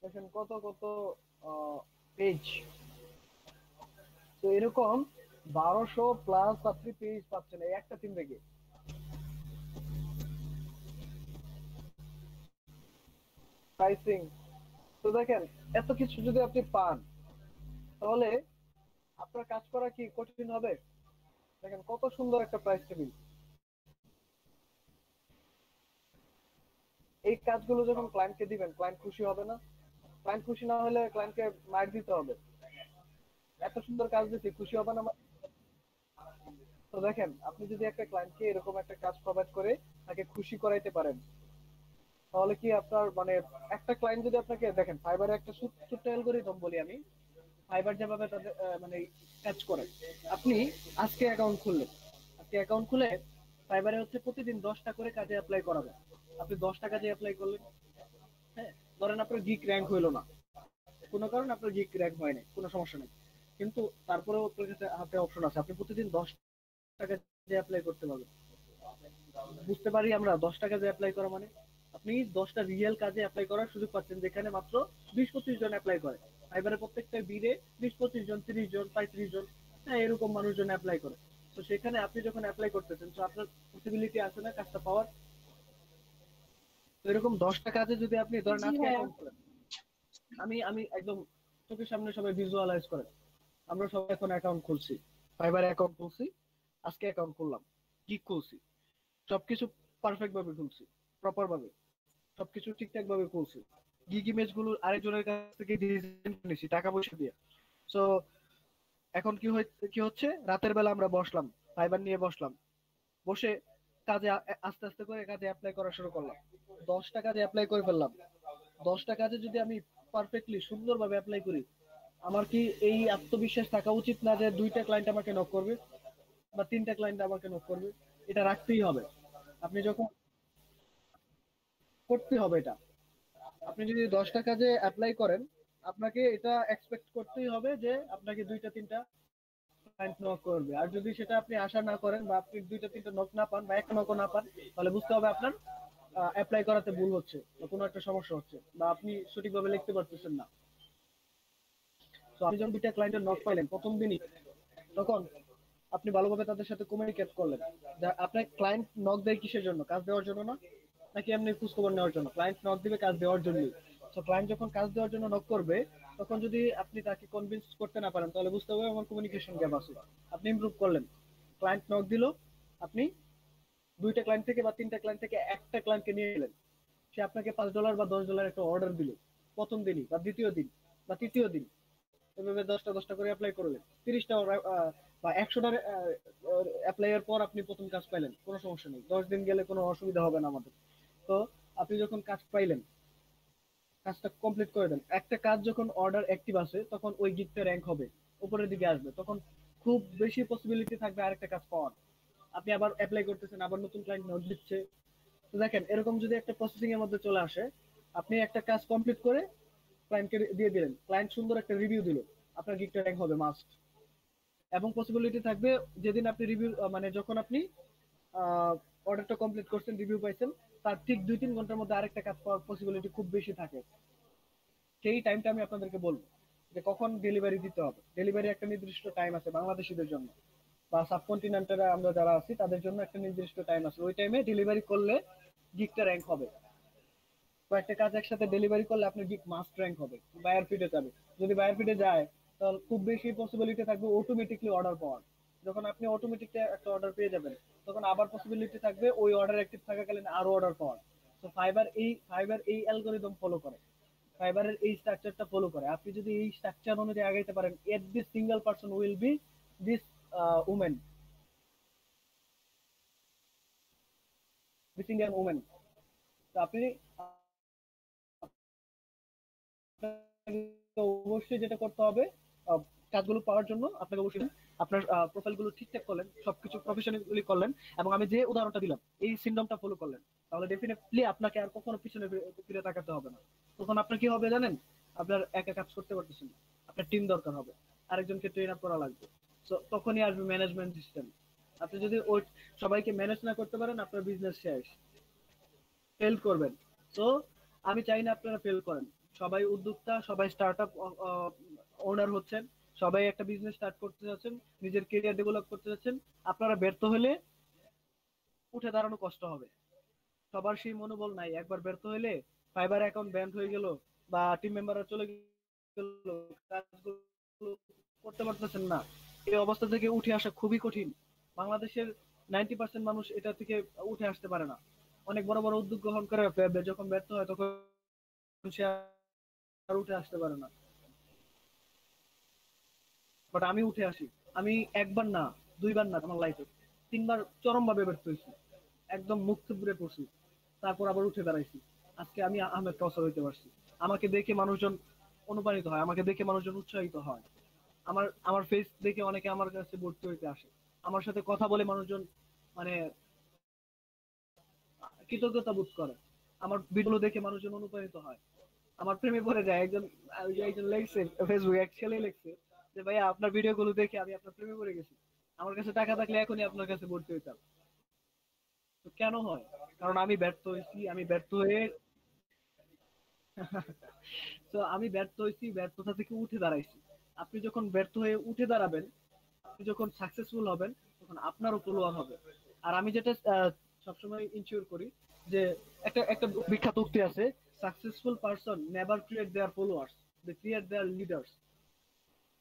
দেখেন কত কত পেজ। তো এরকম 1200+ আপনি পেজ পাচ্ছেন এই একটা থিম থেকে। প্রাইসিং, তো দেখেন এত কিছু যদি আপনি পান তাহলে আপনার কাজ করা কি কঠিন হবে? দেখেন কত সুন্দর একটা প্রাইস টেবিল। এই কাজগুলো যখন ক্লায়েন্টকে দিবেন, ক্লায়েন্ট খুশি হবে না? ক্লায়েন্ট খুশি না হলে ক্লায়েন্টকে মার দিতে হবে। এত সুন্দর কাজ দিচ্ছি, খুশি হবে না? তো দেখেন আপনি যদি একটা ক্লায়েন্টকে এরকম একটা কাজ প্রোভাইড করে তাকে খুশি করাইতে পারেন, তাহলে কি আপনার মানে একটা ক্লায়েন্ট যদি আপনাকে দেখেন, ফাইবারে একটা ছোট্ট অ্যালগরিদম বলি আমি। ফাইবার যেভাবে তাদের মানে কাজ করে, আপনি আজকে অ্যাকাউন্ট খুললেন, আজকে অ্যাকাউন্ট খুলে ফাইবারে হচ্ছে প্রতিদিন 10টা করে কাজে অ্যাপ্লাই করাবেন। আপনি 10টা কাজে অ্যাপ্লাই করলেন, হ্যাঁ, ধরেন আপনার গিক র্যাঙ্ক হইলো না, কোনো কারণে আপনার গিক র্যাঙ্ক হয় নাই, কোনো সমস্যা নেই, কিন্তু তারপরেও আপনার কাছে হাতে অপশন আছে, আপনি প্রতিদিন 10 টাকা দিয়ে অ্যাপ্লাই করতে পারবেন। বুঝতে পারি আমরা 10 টাকা দিয়ে অ্যাপ্লাই করা মানে আপনি 10টা রিয়েল কাজে অ্যাপ্লাই করার সুযোগ পাচ্ছেন, যেখানে মাত্র 20-25 জন অ্যাপ্লাই করে। এবারে প্রত্যেকটা বিডে 20-25 জন, 30 জন, 35 জন, হ্যাঁ, এরকম মানুষজন অ্যাপ্লাই করে। তো সেখানে আপনি যখন অ্যাপ্লাই করতেছেন, তো আপনার পসিবিলিটি আছে না কাজটা পাওয়ার? তো এরকম 10টা কাজে যদি আপনি ধরেন জি আজকে ভাইয়া। অ্যাকাউন্ট করেন, আমি আমি একদম চোখের সামনে সবাই ভিজুয়ালাইজ করেন, আমরা সবাই এখন অ্যাকাউন্ট খুলছি, ফাইবার অ্যাকাউন্ট খুলছি, আজকে অ্যাকাউন্ট খুললাম, গিগ খুলছি, সবকিছু পারফেক্ট ভাবে খুলছি, প্রপার ভাবে সবকিছু ঠিকঠাক ভাবে করছি। গিগ ইমেজ গুলো আরেকজনের কাছ থেকে ডিজাইন নিয়েছি টাকা পয়সা দিয়ে। সো এখন কি হচ্ছে, রাতের বেলা আমরা বসলাম, ফাইবার নিয়ে বসলাম, বসে কাজে আস্তে আস্তে করে কাজে অ্যাপ্লাই করা শুরু করলাম। 10টা কাজে অ্যাপ্লাই করে ফেললাম। 10টা কাজে যদি আমি পারফেক্টলি সুন্দরভাবে অ্যাপ্লাই করি, আমার কি এই আত্মবিশ্বাস থাকা উচিত না যে 2টা ক্লায়েন্ট আমাকে নক করবে বা 3টা ক্লায়েন্ট আমাকে নক করবে? এটা রাখতেই হবে। আপনি যখন করতে হবে এটা, আপনি যদি 10টা কাজে অ্যাপ্লাই করেন, আপনাকে এটা এক্সপেক্ট করতেই হবে যে আপনাকে 2টা 3টা ক্লায়েন্ট নক করবে। আর যদি সেটা আপনি আশা না করেন বা আপনি 2টা 3টা নক না পান বা একটা নকও না পান, তাহলে বুঝতে হবে আপনার অ্যাপ্লাই করাতে ভুল হচ্ছে বা কোনো একটা সমস্যা হচ্ছে বা আপনি সঠিকভাবে লিখতে পারতেছেন না। তো আপনি যখন 2টা ক্লায়েন্টের নক পাইলেন প্রথম দিনই, তখন আপনি ভালোভাবে তাদের সাথে কমিউনিকেট করলেন। আপনার ক্লায়েন্ট নক দেয় কিসের জন্য? কাজ দেওয়ার জন্য না? নাকি এমনি খোঁজখবর নেওয়ার জন্য? ক্লায়েন্ট নক দিবে কাজ দেওয়ার জন্যই। তো তো ক্লায়েন্ট যখন কাজ দেওয়ার জন্য নক করবে, তখন যদি আপনি তাকে কনভিন্স করতে না পারেন, তাহলে বুঝতে হবে আমার কমিউনিকেশন গ্যাপ আছে। আপনি ইমপ্রুভ করলেন, ক্লায়েন্ট নক দিল, আপনি 2টা ক্লায়েন্ট থেকে বা 3টা ক্লায়েন্ট থেকে একটা ক্লায়েন্টকে নিয়ে এলেন, সে আপনাকে $5 বা $10 একটা অর্ডার দিল প্রথম দিনই বা দ্বিতীয় দিন বা তৃতীয় দিন, এভাবে 10টা করে অ্যাপ্লাই করলেন, 30টা বা 100টা অ্যাপ্লাইয়ের পর আপনি প্রথম কাজ পাইলেন, কোনো সমস্যা নেই, 10 দিন গেলে কোনো অসুবিধা হবে না আমাদের। তো আপনি যখন কাজ পাইলেন, কাজটা কমপ্লিট করে দেন, একটা কাজ যখন অর্ডার অ্যাক্টিভ আসে তখন ওই গিগটা র্যাঙ্ক হবে, উপরের দিকে আসবে, তখন খুব বেশি পসিবিলিটি থাকবে আরেকটা কাজ পাওয়ার। আপনি আবার অ্যাপ্লাই করতেছেন, আবার নতুন ক্লায়েন্ট নোট দিচ্ছে। তো দেখেন, এরকম যদি একটা প্রসেসিং এর মধ্যে চলে আসে, আপনি একটা কাজ কমপ্লিট করে ক্লায়েন্টকে দিয়ে দিলেন, ক্লায়েন্ট সুন্দর একটা রিভিউ দিল, আপনার গিগটা র্যাঙ্ক হবে মাস্ট। এবং পসিবিলিটি থাকবে যেদিন আপনি রিভিউ, মানে যখন আপনি অর্ডারটা কমপ্লিট করছেন, রিভিউ পাইছেন, তার ঠিক 2-3 ঘন্টার মধ্যে আরেকটা কাজ পাওয়ার পসিবিলিটি খুব বেশি থাকে। সেই টাইমটা আমি আপনাদেরকে বলবো যে কখন ডেলিভারি দিতে হবে। ডেলিভারি একটা নির্দিষ্ট টাইম আছে বাংলাদেশিদের জন্য, বা সাবকন্টিনেন্টারে আমরা যারা আছি তাদের জন্য একটা নির্দিষ্ট টাইম আছে, ওই টাইমে ডেলিভারি করলে গিগটা র্যাঙ্ক হবে। কয়েকটা কাজ একসাথে ডেলিভারি করলে আপনার গিগ মাস্ট র্যাঙ্ক হবে, বায়ার ফিডে যাবে। যদি বায়ার ফিডে যায়, তাহলে খুব বেশি পসিবিলিটি থাকবে অটোমেটিকলি অর্ডার পাওয়ার। যখন আপনি অটোমেটিকলি একটা অর্ডার পেয়ে যাবেন, তখন আবার পসিবিলিটি থাকবে ওই অর্ডার অ্যাক্টিভ থাকাকালীন আরো অর্ডার পাওয়ার। তো ফাইবার এই অ্যালগোরিদম ফলো করে, ফাইবারের এই স্ট্রাকচারটা ফলো করে। আপনি যদি এই স্ট্রাকচার অনুযায়ী আগাইতে পারেন, every single person will be this women, this Indian women. তো আপনি অবশ্যই যেটা করতে হবে, আহ, কাজগুলো পাওয়ার জন্য আপনাকে অবশ্যই আপনার প্রোফাইল গুলো ঠিকঠাক করলেন, সবকিছু প্রফেশনালি করলেন, এবং আমি যে উদাহরণটা দিলাম এই সিনডমটা ফলো করলেন, তাহলে ডেফিনেটলি আপনাকে আর কখনো পিছনে ফিরে তাকাতে হবে না। তখন আপনার কি হবে জানেন? আপনার একা কাজ করতে পারতেছেন না, আপনার টিম দরকার হবে, আরেকজনকে ট্রেন আপ করা লাগবে। So, তখনই আসবে ম্যানেজমেন্ট সিস্টেম। আপনি যদি ওই সবাইকে ম্যানেজ না করতে পারেন, আপনার বিজনেস শেষ, ফেল করবেন। তো আমি চাই না আপনারা ফেল করেন। সবাই উদ্যোক্তা, সবাই স্টার্ট আপ ওনার হচ্ছেন, সবাই একটা বিজনেস স্টার্ট করতে যাচ্ছেন, নিজের কেরিয়ার ডেভেলপ করতে যাচ্ছেন। আপনারা ব্যর্থ হলে উঠে দাঁড়ানো কষ্ট হবে। সবার সেই মনোবল নাই, একবার ব্যর্থ হলে ফাইবার অ্যাকাউন্ট ব্যান হয়ে গেল বা টিম মেম্বাররা চলে গেল, কাজগুলো করতে পারতেছেন না, এই অবস্থা থেকে উঠে আসা খুবই কঠিন। বাংলাদেশের 90% মানুষ এটা থেকে উঠে আসতে পারে না। অনেক বড় বড় উদ্যোগ গ্রহণ করে যখন ব্যর্থ হয় তখন সে আর উঠে আসতে পারে না। বাট আমি উঠে আসি। আমি একবার না, 2বার না, আমার লাইফে 3বার চরম ভাবে ব্যর্থ হয়েছি, একদম মুখ থুবড়ে পড়ছি, তারপর আবার উঠে দাঁড়াইছি। আজকে আমি আহমেদ কাউসার হইতে পারছি। আমাকে দেখে মানুষজন অনুপ্রাণিত হয়, আমাকে দেখে মানুষজন উৎসাহিত হয়। আমার আমার ফেস দেখে অনেকে আমার কাছে ভর্তি হইতে আসে, আমার সাথে কথা বলে মানুষজন মানে কৃতজ্ঞতা বোধ করে, আমার ভিডিও দেখে মানুষজন অনুপ্রাণিত হয়, আমার প্রেমে পড়ে যায়। একজন লেখছে ফেসবুকে, এক ছেলে লেখছে যে ভাইয়া আপনার ভিডিও গুলো দেখে আমি আপনার প্রেমে পড়ে গেছি, আমার কাছে টাকা থাকলে এখনই আপনার কাছে ভর্তি হইতাম। তো কেন হয়? কারণ আমি ব্যর্থ হয়েছি, আমি ব্যর্থ হয়ে তো আমি ব্যর্থ হয়েছি, ব্যর্থতা থেকে উঠে দাঁড়াইছি। আপনি যখন ব্যর্থ হয়ে উঠে দাঁড়াবেন, আপনি যখন সাকসেসফুল হবেন, তখন আপনারও ফলোয়ার হবে। আর আমি যেটা সবসময় ইনশিওর করি যে একটা একটা বিখ্যাত উক্তি আছে, successful person never create their followers, they create their leaders.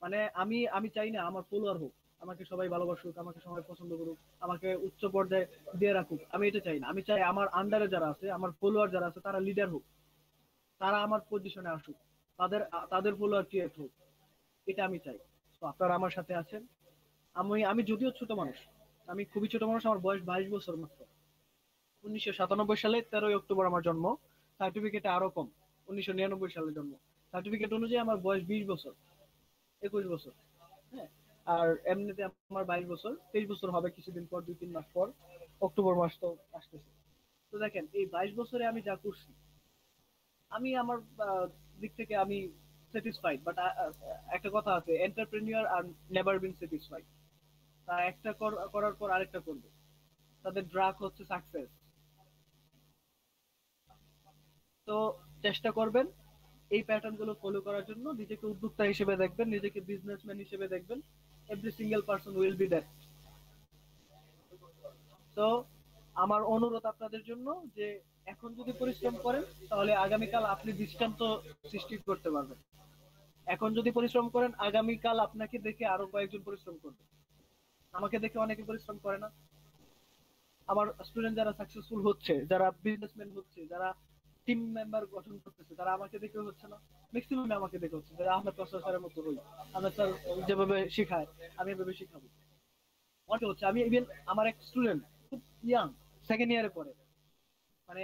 মানে আমি আমি চাই না আমার ফলোয়ার হোক, আমাকে সবাই ভালোবাসুক, আমাকে সবাই পছন্দ করুক, আমাকে উচ্চ পর্যায়ে দিয়ে রাখুক, আমি এটা চাই না। আমি চাই আমার আন্ডারে যারা আছে, আমার ফলোয়ার যারা আছে, তারা লিডার হোক, তারা আমার পজিশনে আসুক, তাদের তাদের ফলোয়ার ক্রিয়েট হোক, এটা আমি চাই। তো আপনারা আমার সাথে আছেন। আমি আমি যদিও ছোট মানুষ, আমি খুবই ছোট মানুষ, আমার বয়স 22 বছর মাত্র। 1997 সালে 13ই অক্টোবর আমার জন্ম, সার্টিফিকেটে আরো কম, 1999 সালে জন্ম। সার্টিফিকেট অনুযায়ী আমার বয়স 20 বছর, 21 বছর। হ্যাঁ, আর এমনিতে আমার 22 বছর, 23 বছর হবে কিছুদিন পর, 2-3 মাস পর, অক্টোবর মাস তো আসতেছে। তো দেখেন, এই 22 বছরে আমি যা করছি, আমি আমার দিক থেকে আমি স্যাটিসফাইড। বাট একটা কথা আছে, entrepreneur are never been satisfied. তারা একটা করার পর আরেকটা করবে, তাদের ড্রাগ হচ্ছে সাকসেস। তো চেষ্টা করবেন এই প্যাটার্ন গুলো ফলো করার জন্য, নিজেকে উদ্যোক্তা হিসেবে দেখবেন, নিজেকে বিজনেসম্যান হিসেবে দেখবেন। Every single person will be that. তো আমার অনুরোধ আপনাদের জন্য যে এখন যদি পরিশ্রম করেন তাহলে আগামীকাল আপনি দৃষ্টান্ত সৃষ্টি করতে পারবেন। এখন যদি পরিশ্রম করেন আগামীকাল আপনাকে দেখে আরো কয়েকজন পরিশ্রম করবে। আমাকে দেখে অনেকে পরিশ্রম করে না? আমার স্টুডেন্ট যারা সাকসেসফুল হচ্ছে, যারা বিজনেসম্যান হচ্ছে, যারা টিম মেম্বার গঠন করতেছে, তারা আমাকে দেখে হচ্ছে না? ম্যাক্সিমাম আমাকে দেখে হচ্ছে। যারা আহমেদ পাশা স্যারের মতো হই, আহমেদ স্যার যেভাবে শেখায় আমি এভাবে শিখাবো, অনেকে হচ্ছে। আমি ইভেন আমার এক স্টুডেন্ট খুব ইয়াং, সেকেন্ড ইয়ারে পড়ে, মানে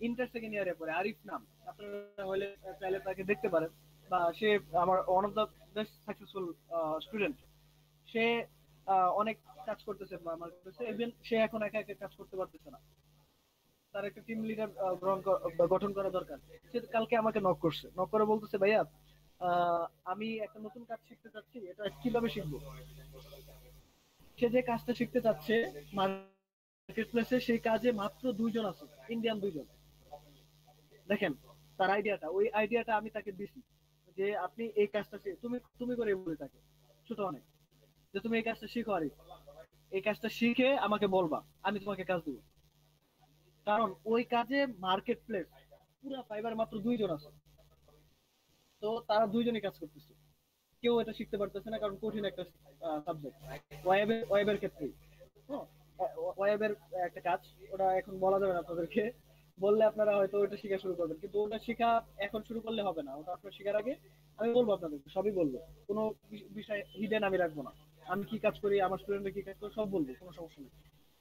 ইন্টার সেকেন্ড ইয়ারে পড়ে, আরিফ নাম, আপনারা হলে চাইলে তাকে দেখতে পারেন। বা সে আমার one of the best successful student. সে অনেক কাজ করতেছে আমার কাছে, ইভেন সে এখন একা একা কাজ করতে পারতেছে না, তার একটা টিম লিডার গঠন করা দরকার। সে কালকে আমাকে নক করছে, নক করে বলতেছে, ভাইয়া আমি একটা নতুন কাজ শিখতে চাচ্ছি, এটা কিভাবে শিখবো? সে যে কাজটা শিখতে চাচ্ছে মার্কেট প্লেসে, সেই কাজে মাত্র 2 জন আছে, ইন্ডিয়ান 2 জন। দেখেন তার আইডিয়াটা, ওই আইডিয়াটা আমি তাকে দিছি যে আপনি এই কাজটা তুমি তুমি করে বলে তাকে, ছোট অনেক, যে তুমি এই কাজটা শিখো, আর এই কাজটা শিখে আমাকে বলবা, আমি তোমাকে কাজ দেবো। কারণ ওই কাজে মার্কেট প্লেস পুরো ফাইবার মাত্র 2 জন আছে। তো তারা 2 জনই কাজ করতেছে, কেউ এটা শিখতে পারতেছে না, কারণ কঠিন একটা সাবজেক্ট। ওয়েবের ক্ষেত্রে ওয়েবের একটা কাজ, ওটা এখন বলা যাবে না আপনাদেরকে, বললে আপনারা হয়তো ওটা শিখা শুরু করবেন, কিন্তু ওটা শিখা এখন শুরু করলে হবে না। ওটা আপনার শিখার আগে আমি বলবো, আপনাদেরকে সবই বলবো, কোনো বিষয় হিডেন আমি রাখবো না। আমি কি কাজ করি, আমার স্টুডেন্টরা কি কাজ করে, সব বলবো, কোনো সমস্যা নেই।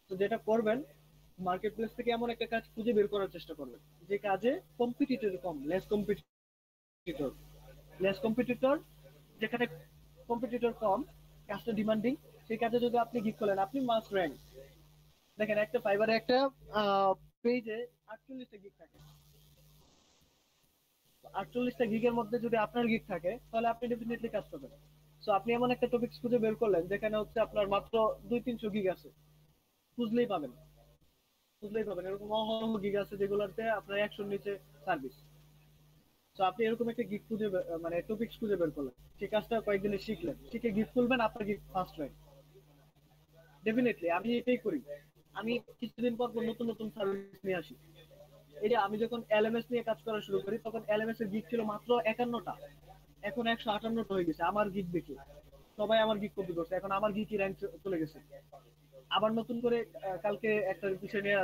তো যেটা করবেন, মার্কেট প্লেস থেকে এমন একটা কাজ খুঁজে বের করার চেষ্টা করবেন যে কাজে কম্পিটিটর কম, কম্পিটিটর লেস কম্পিটিটর, যেখানে কম্পিটিটর কম, কাজটা ডিমান্ডিং, সেই কাজে যদি আপনি গিগ করেন আপনি মাস্ট র্যাঙ্ক। দেখেন একটা ফাইবারে একটা পেজে 48টা গিগ থাকে, 48টা গিগের মধ্যে যদি আপনার গিগ থাকে তাহলে আপনি ডেফিনেটলি কাজ পাবেন। সো আপনি এমন একটা টপিক খুঁজে বের করলেন যেখানে হচ্ছে আপনার মাত্র 200-300 গিগ আছে, খুঁজলেই পাবেন, খুঁজলেই পাবেন। এরকম অহরহ গিগ আছে যেগুলোতে আপনার 100-র নিচে সার্ভিস। তো আপনি এরকম একটা গিগ খুঁজে মানে টপিক খুঁজে বের করলেন, সেই কাজটা কয়েকদিনে শিখলেন, শিখে গিগ খুলবেন, আপনার গিগ ফার্স্ট র্যাঙ্ক ডেফিনেটলি। আমি এটাই করি, আমি কিছুদিন পর পর নতুন নতুন সার্ভিস নিয়ে আসি। এই যে আমি যখন এলএমএস নিয়ে কাজ করা শুরু করি তখন এলএমএস এর গিগ ছিল মাত্র 51টা, এখন 158টা হয়ে গেছে আমার গিগ দেখে। সবাই আমার গিগ কপি করছে, এখন আমার গিগ র্যাঙ্ক চলে গেছে। আবার নতুন করে কালকে একটা বিষয় নিয়ে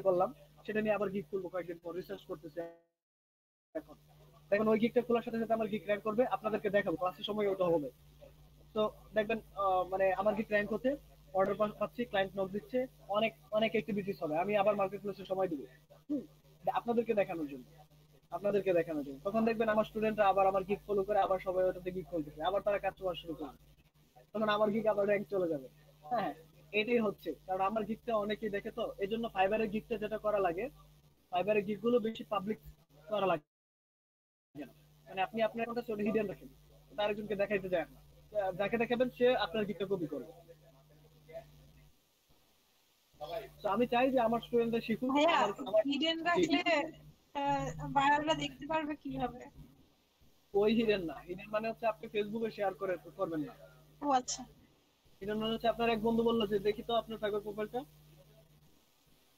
করলাম, সেটা নিয়ে আবার গিগ খুলবো, কয়েকদিন পর রিসার্চ করতেছে এখন। দেখুন ওই গিগটা খোলার সাথে সাথে আমার গিগ র্যাঙ্ক করবে, আপনাদেরকে দেখাবো ক্লাসের সময় ওটা হবে। তো দেখবেন মানে আমার গিগ র্যাঙ্ক হতে, অর্ডার পাচ্ছি, ক্লায়েন্ট নক দিচ্ছে, অনেক অনেক অ্যাক্টিভিটিস হবে, আমি আবার মার্কেট প্লেসে সময় দিব। হুম, আপনাদেরকে দেখানোর জন্য, আপনাদেরকে দেখানোর জন্য। তখন দেখবেন আমার স্টুডেন্টরা আবার আমার গিগ ফলো করে, আবার সবাই ওটাতে গিগ খুলতেছে, আবার তারা কাজ করা শুরু করবে, তখন আমার গিগ আবার র্যাঙ্ক চলে যাবে। হ্যাঁ, এটাই হচ্ছে, কারণ আমার গিগটা অনেকেই দেখে, তো এই জন্য ফাইবারের গিগটা যেটা করা লাগে, ফাইবারের গিগ গুলো বেশি পাবলিক করা লাগে না। মানে আপনি আপনার অ্যাকাউন্টটা ছোট হিডেন রাখেন, তার একজনকে দেখাইতে যায় না, যাকে দেখাবেন সে আপনার গিগটা কপি করবে। তো আমি চাই যে আমার স্টুডেন্টরা শিখুক, ভাইয়া, আমার আমার হিডেন জি। রাখলে বায়াররা দেখতে পারবে কিভাবে? ওই হিডেন না, হিডেন মানে হচ্ছে আপনি ফেসবুকে শেয়ার করে করবেন না। ও আচ্ছা। হিডেন মানে হচ্ছে আপনার এক বন্ধু বললো যে দেখি তো আপনার সাইবার প্রোফাইলটা,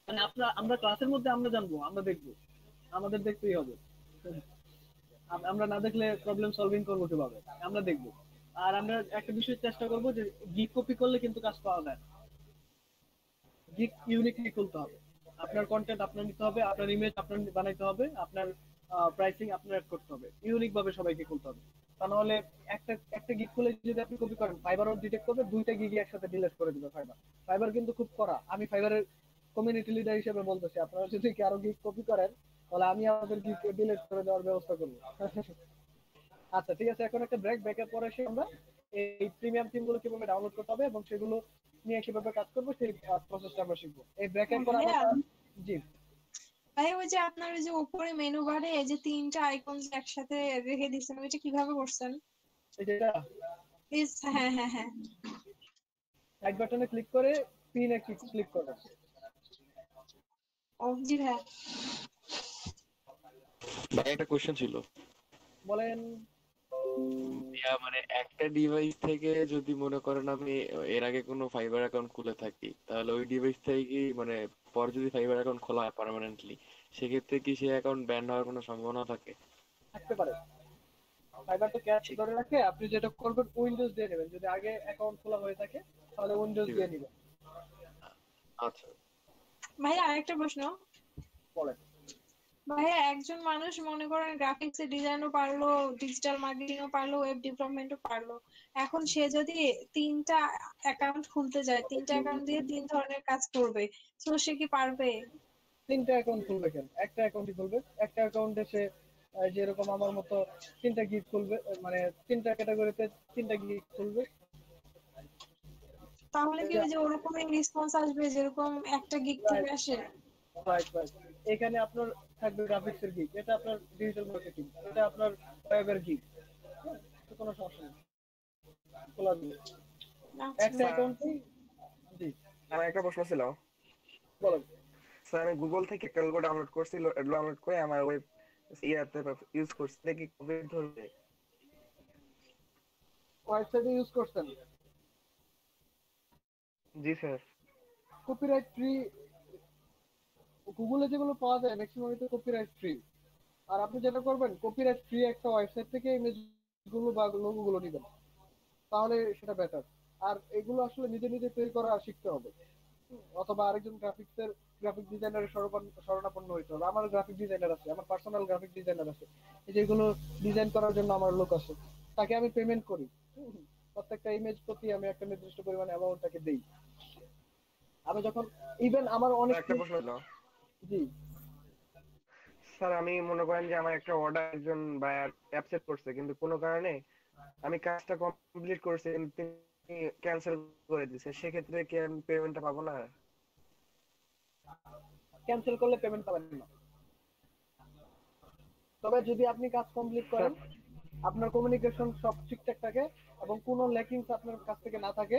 মানে আপনার, আমরা ক্লাসের মধ্যে আমরা জানবো, আমরা দেখবো, আমাদের দেখতেই হবে। আমরা না দেখলে প্রবলেম সলভিং করবো কিভাবে? আমরা দেখবো। আর আমরা একটা বিষয় চেষ্টা করবো যে গিগ কপি করলে কিন্তু কাজ পাওয়া যায় না, গিগ ইউনিকলি খুলতে হবে। আপনার কন্টেন্ট আপনার নিতে হবে, আপনার ইমেজ আপনার বানাইতে হবে, আপনার প্রাইসিং আপনার অ্যাড করতে হবে, ইউনিক ভাবে সবাইকে খুলতে হবে। তা নাহলে একটা একটা গিগ খুলে যদি আপনি কপি করেন, ফাইবারও ডিটেক্ট করবে, দুইটা গিগই একসাথে ডিলিট করে দিবে ফাইবার। ফাইবার কিন্তু খুব কড়া, আমি ফাইবারের কমিউনিটি লিডার হিসেবে বলতেছি, আপনারা যদি কারো গিগ কপি করেন তাহলে আমি আমাদের গিগ ডিলিট করে দেওয়ার ব্যবস্থা করবো। আচ্ছা ঠিক আছে, এখন একটা ব্রেকের পরে এসে আমরা এই প্রিমিয়াম থিম গুলো কিভাবে ডাউনলোড করতে হবে এবং সেগুলো নিয়ে কিভাবে কাজ করবো সেই প্রসেসটা আমরা শিখবো এই ব্রেকের পর ভাইয়া, আমরা। জি। ভাই ওই যে আপনার ওই যে উপরে মেনু বারে এই যে তিনটা আইকন একসাথে রেখে দিচ্ছেন, ওইটা কিভাবে করছেন? এটা প্লিজ। হ্যাঁ হ্যাঁ হ্যাঁ। রাইট বাটনে ক্লিক করে পিনে ক্লিক করবেন। ও জি ভাইয়া। ভাই একটা কোশ্চেন ছিল। বলেন। মানে একটা ডিভাইস থেকে যদি মনে করেন আমি এর আগে কোনো ফাইবার অ্যাকাউন্ট খুলে থাকি, তাহলে ওই ডিভাইস থেকে কি মানে পর যদি ফাইবার অ্যাকাউন্ট খোলা হয় পার্মানেন্টলি, সেক্ষেত্রে কি সেই অ্যাকাউন্ট ব্যান হওয়ার কোনো সম্ভাবনা থাকে? থাকতে পারে। ফাইবার তো ক্যাশ ধরে রাখে, আপনি যেটা করবেন উইন্ডোজ দিয়ে নেবেন। যদি আগে অ্যাকাউন্ট খোলা হয়ে থাকে তাহলে উইন্ডোজ ঠিক দিয়ে আছে। নেবেন। আচ্ছা। ভাইয়া আরেকটা প্রশ্ন। বলেন। ভাইয়া একজন মানুষ মনে করেন গ্রাফিক্স এর ডিজাইনও পারলো, ডিজিটাল মার্কেটিংও পারলো, ওয়েব ডেভেলপমেন্টও পারলো। এখন সে যদি 3টা অ্যাকাউন্ট খুলতে যায়, 3টা অ্যাকাউন্ট দিয়ে 3 ধরনের কাজ করবে, তো সে কি পারবে? 3টা অ্যাকাউন্ট খুলবে কেন? একটা অ্যাকাউন্টই খুলবে। একটা অ্যাকাউন্টে সে যেরকম আমার মতো 3টা গিগ খুলবে, মানে 3টা ক্যাটাগরিতে 3টা গিগ খুলবে। তাহলে কি ওই যে ওরকমই রেসপন্স আসবে যেরকম একটা গিগ থেকে আসে? Right, right. এখানে আপনার থাকবে গ্রাফিক্স এর গিগ, এটা আপনার ডিজিটাল মার্কেটিং, এটা আপনার ওয়েবের গিগ। কোনো সমস্যা নেই, খোলা দিবে আচ্ছা। একটা অ্যাকাউন্টেই। জি, আমার একটা প্রশ্ন ছিল বলেন। স্যার, আমি গুগল থেকে একটা লোগো ডাউনলোড করছি, ডাউনলোড করে আমার ওয়েব ইয়াতে ইউজ করছি, এটা কি কপিরাইট ধরবে? ওয়েবসাইটে ইউজ করছেন, জি স্যার। Copyright free. গুগলে যেগুলো পাওয়া যায় ম্যাক্সিমাম তো কপিরাইট ফ্রি। আর আপনি যেটা করবেন, কপিরাইট ফ্রি একটা ওয়েবসাইট থেকে ইমেজ গুলো বা লোগো গুলো নিবেন, তাহলে সেটা বেটার। আর এগুলো আসলে নিজে নিজে তৈরি করা শিখতে হবে, অথবা আরেকজন গ্রাফিক ডিজাইনারের শরণাপন্ন হইতে হবে। আমার গ্রাফিক ডিজাইনার আছে, আমার পার্সোনাল গ্রাফিক ডিজাইনার আছে, এই যেগুলো ডিজাইন করার জন্য আমার লোক আছে, তাকে আমি পেমেন্ট করি। প্রত্যেকটা ইমেজ প্রতি আমি একটা নির্দিষ্ট পরিমাণে অ্যামাউন্ট তাকে দেই। আমি যখন ইভেন আমার অনেক একটা প্রশ্ন ছিল জি, স্যার, আমি মনে করেন যে আমার একটা অর্ডার একজন বায়ার অ্যাকসেপ্ট করছে, কিন্তু কোনো কারণে আমি কাজটা কমপ্লিট করছি কিন্তু তিনি ক্যান্সেল করে দিয়েছে, সেক্ষেত্রে কি আমি পেমেন্টটা পাবো না? ক্যান্সেল করলে পেমেন্ট পাবেন না। তবে যদি আপনি কাজ কমপ্লিট স্যার, করেন, আপনার কমিউনিকেশন সব ঠিকঠাক থাকে এবং কোনো ল্যাকিংস আপনার কাছ থেকে না থাকে,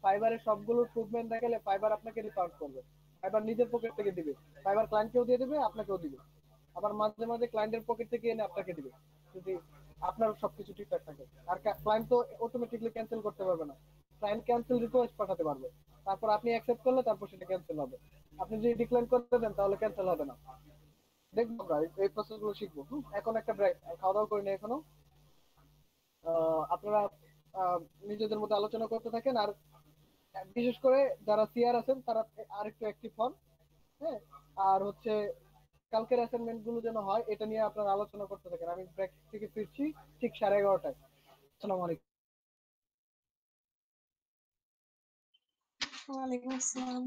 ফাইবারের সবগুলো প্রুভমেন্ট দেখালে ফাইবার আপনাকে রিফান্ড করবে। ফাইবার নিজের পকেট থেকে দিবে, ফাইবার ক্লায়েন্টকেও দিয়ে দেবে, আপনাকেও দিবে। আবার মাঝে মাঝে ক্লায়েন্টের পকেট থেকে এনে আপনাকে দিবে, যদি আপনার সবকিছু ঠিকঠাক থাকে। আর ক্লায়েন্ট তো অটোমেটিকলি ক্যান্সেল করতে পারবে না, ক্লায়েন্ট ক্যান্সেল রিকোয়েস্ট পাঠাতে পারবে। তারপর আপনি অ্যাকসেপ্ট করলে তারপর সেটা ক্যান্সেল হবে। আপনি যদি ডিক্লাইন করতে দেন তাহলে ক্যান্সেল হবে না। দেখবো আমরা এই প্রসেস গুলো শিখবো। এখন একটা ব্রেক, খাওয়া দাওয়া করিনি এখনো। আপনারা আহ, নিজেদের মধ্যে আলোচনা করতে থাকেন। আর বিশেষ করে যারা সিআর আছেন তারা আরেকটু অ্যাক্টিভ হন। হ্যাঁ, আর হচ্ছে কালকের অ্যাসাইনমেন্ট গুলো যেন হয় এটা নিয়ে আপনারা আলোচনা করতে থাকেন। আমি ব্রেক থেকে ফিরছি ঠিক 11:30টায়। আসসালামু আলাইকুম। ওয়ালাইকুম আসসালাম।